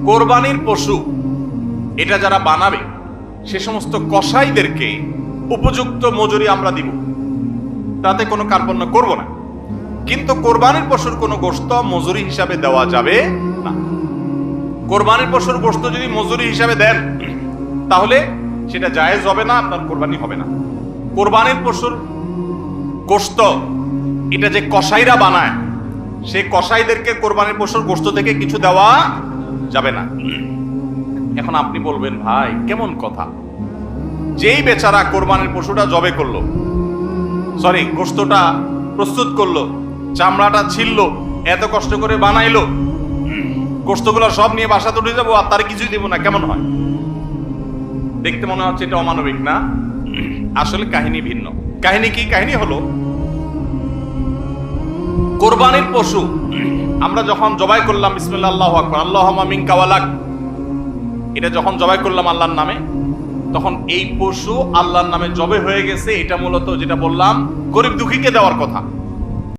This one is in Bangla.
কোরবানির পশু এটা যারা বানাবে সে সমস্ত কসাইদেরকে উপযুক্ত মজুরি আমরা দিব, তাতে কোনো কার্পণ্য করব না। কিন্তু কোরবানির পশুর কোনো গোশত মজুরি হিসাবে দেওয়া যাবে না। কোরবানির পশুর গোশত যদি মজুরি হিসাবে দেন তাহলে সেটা জায়েজ হবে না, আপনার কোরবানি হবে না। কোরবানির পশুর গোশত এটা যে কসাইরা বানায়, সেই কসাইদেরকে কোরবানির পশুর গোশত থেকে কিছু দেওয়া যাবে না। এখন আপনি বলবেন, ভাই কেমন কথা, যেই বেচারা কোরবানির পশুটা জবে করলো, সরি গোশতটা প্রস্তুত করলো, চামড়াটা ছিললো, এত কষ্ট করে বানাইলো, গোশতগুলো সব নিয়ে বাসাতে উঠে যাবো আর তার কিছুই দেবো না, কেমন হয়? দেখতে মনে হচ্ছে এটা অমানবিক না? আসলে কাহিনী ভিন্ন। কাহিনী কি? কাহিনী হলো, কোরবানির পশু আমরা যখন জবাই করলাম, বিসমিল্লাহ আল্লাহু আকবার, আল্লাহুম্মা মিনকা ওয়ালাক, এটা যখন জবাই করলাম আল্লাহর নামে, তখন এই পশু আল্লাহর নামে জবে হয়ে গেছে। এটা মূলত যেটা বললাম গরিব দুঃখীকে দেওয়ার কথা।